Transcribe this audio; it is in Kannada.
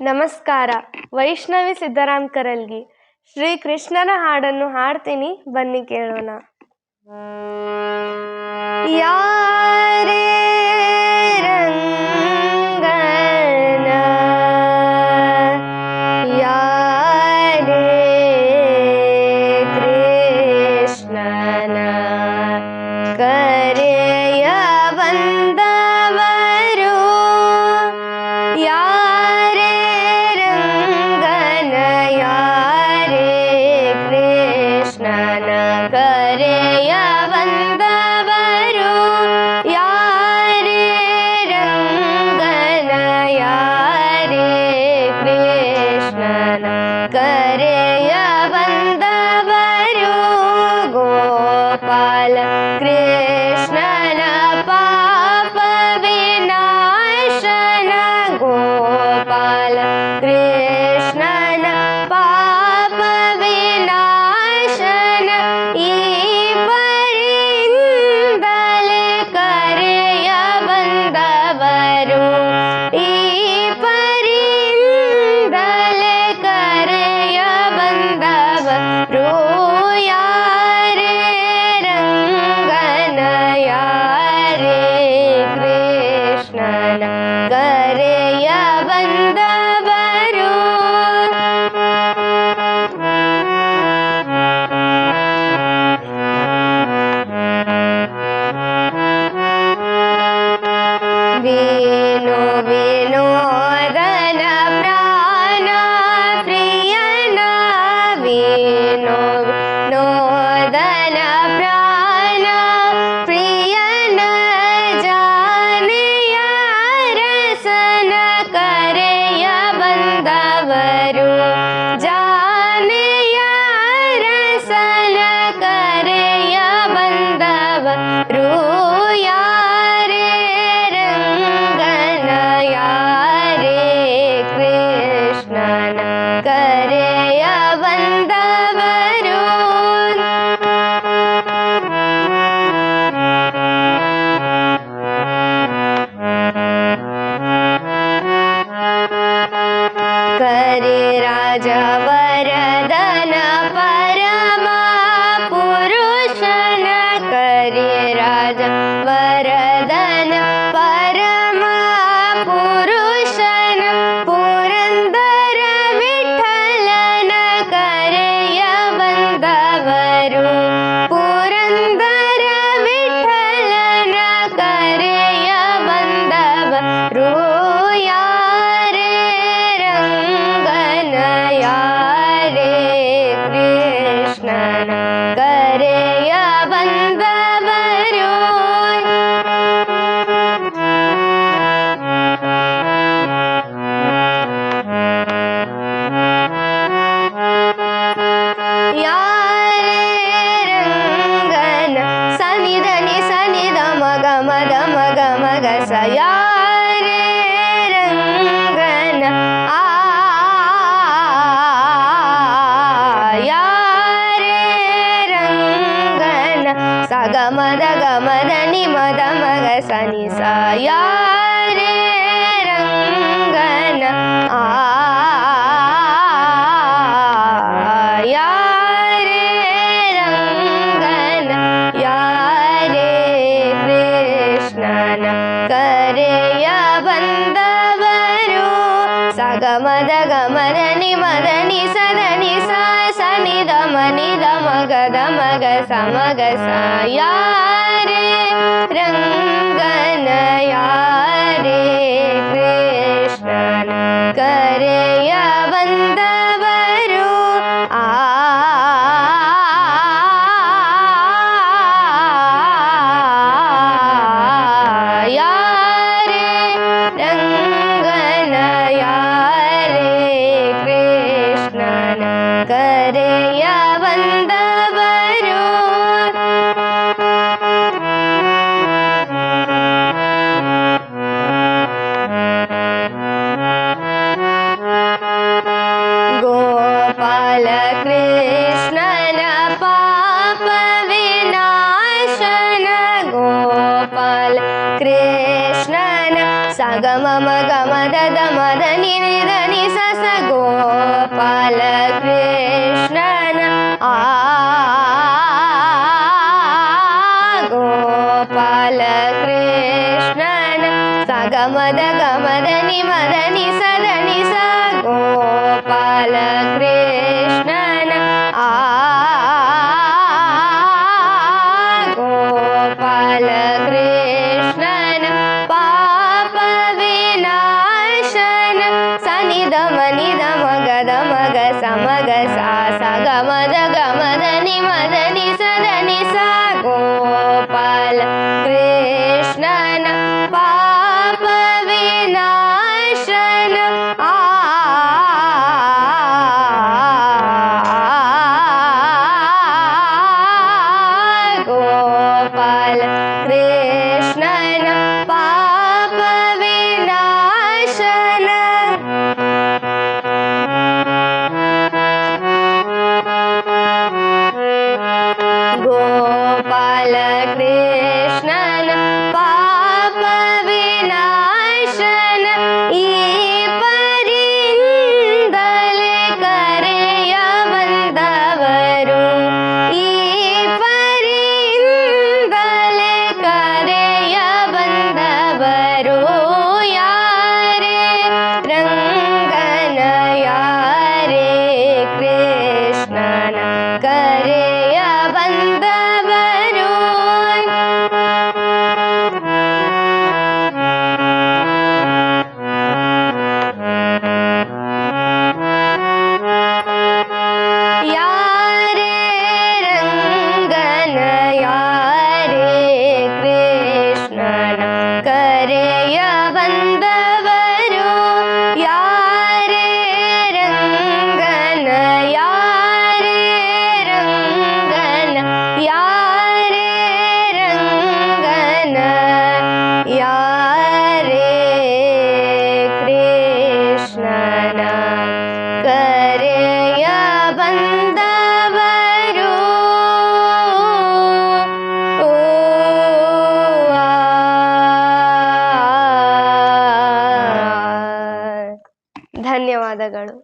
ನಮಸ್ಕಾರ. ವೈಷ್ಣವಿ ಸಿದ್ದರಾಮ್ ಕರಲ್ಗಿ. ಶ್ರೀ ಕೃಷ್ಣನ ಹಾಡನ್ನು ಹಾಡ್ತೀನಿ, ಬನ್ನಿ ಕೇಳೋಣ. ಯಾರೇ ರಂಗನ ಯಾರೇ ಕೃಷ್ಣನ ಕರೆಯ ಬಂದವರು, ಯಾರೇ ರಂಗನ ಯಾರೇ ಕೃಷ್ಣನ ಕರೆಯ ಬಂದವರು, ಯಾರೇ ರಂಗನ ಯಾರೇ ಕೃಷ್ಣನ ಕರೆಯ ಬಂದವರು, ಗೋಪಾಲ ಕೃಷ್ಣನ ಪಾಪ ವಿನಾಶನ, ಗೋಪಾಲ ಕೃಷ್ಣನ ಪಾಪ ವಿನಾಶನ, ಈ ಪರಿಯಿಂದಲೇ ಕರೆಯ ಬಂದವರು, ಈ ಪರಿಯಿಂದಲೇ ಕರೆಯ ಬಂದವರು, ಯಾರೇ ರಂಗನ ಯಾರೇ ಕೃಷ್ಣನ ಕರೆಯ ಬಂದವರು. ವೇಣು ವಿನೋದನ ಪ್ರಾಣ ಪ್ರಿಯನ, ವೇಣು ವಿನೋದನ ಪ್ರಾಣ ಪ್ರಿಯನ, ಜಾನೆಯ ರಸನ ಕರೆಯ ಬಂದವರು, ಜಾನೆಯ ರಸನ ಕರೆಯ ಬಂದವರು, ಯಾರೇ ರಂಗನ ಯಾರೇ ಕೃಷ್ಣನ ಕರೆಯ ಬಂದವರು. ಕರೆ ರಾಜವರದನ ಪರಮ ಪುರುಷನ, ಕರೆ ರಾಜವರದನ ಪರಮ ಪುರುಷನ, ಪುರಂದರ ವಿಠಲನ ಕರೆಯ ಬಂದವರು, ಪುರಂದರ ವಿಠಲನ ಕರೆಯ ಬಂದವರು, ಯಾರೇ ರಂಗನ ಯಾರೇ ಕೃಷ್ಣನ ಕರೆಯ ಬಂದವರು. ಯಾರೇ ರಂಗನ ಸನಿಧನಿ ಸನಿಧ ಮಗ ಮದ ಮಗ ಮಗ ಸ, ಯಾರೇ ರಂಗನ ಯಾರೇ ರಂಗನ ಸಗ ಮದ ಗ ಮದ ನಿ ಮದ ಮಗ ಸನಿ ಸ, ಯಾರೇ ರಂಗನ ಯಾರೇ ರಂಗನ ಯಾರೇ ಕೃಷ್ಣನ ಕರೆಯ ಬಂದವರು, ಸಗ ಮದ ಗ ಮದ ನಿ ಮದ ನಿ ಸದ ನಿ ಸ ಸನಿ ದ ಮನಿ ದ ಮಗದ ಮಗ ಸ ಮಗ ಸ, ಯಾರೇ ರಂಗನ ಯಾರೇ ಕೃಷ್ಣನ ಕರೆಯ ಬಂದವರು, ಯಾರೇ ರಂಗನ ಯಾರೇ ಕೃಷ್ಣನ ಕರೆಯ ಬಂದವರು. ನಿ ನಿದ ನಿ ಸ ಸ ಗೋಪಾಲ ಕೃಷ್ಣನ ಗೋಪಾಲ ಕೃಷ್ಣನ ಸಗಮದ ಗಮದ ನಿ ಮದ ನಿ ಸದ ನಿ ಸ ಗೋಪಾಲ ಕೃಷ್ಣನ ಗೋಪಾಲ ಕೃಷ್ಣನ ಪಾಪ ವಿನಾಶನ ಸನಿ ದಮ ನಿ ದಮ ಗದ ಮಗ ಸಮಗ ಸಾ ಸಗಮದ ಗಮದ ನಿ ಮದ ನಿ ಸದ ನಿ ಸ ಗೋಪಾಲ ಕೃಷ್ಣನ ಪಾಪ ವಿನಾಶನ ಗೋಪಾಲ ಕೃಷ್ಣನ ಪಾಪ ವಿನಾಶನ ಗೋಪಾಲ ಕೃಷ್ಣನ ಪಾಪ ವಿನಾಶನ ಈ ಪರಿಯಿಂದಲೇ ಕರೆಯ ಬಂದವರು ಈ ಪರಿಯಿಂದಲೇ ಕರೆಯ ಬಂದವರು ಯಾರೇ ರಂಗನ ಯಾರೇ ಕೃಷ್ಣನ ಕರೆಯ ಬಂದವರು ಯಾರೇ ರಂಗನ ಯಾರೇ ಕೃಷ್ಣನ ಕರೆಯ ಬಂದವರು ಯಾರೇ ರಂಗನ ಯಾರೇ ರಂಗನ ಯಾರೇ ರಂಗನ ಯಾರೇ ಕೃಷ್ಣನ ಕರೆಯ ಬಂದವರು ಧನ್ಯವಾದಗಳು.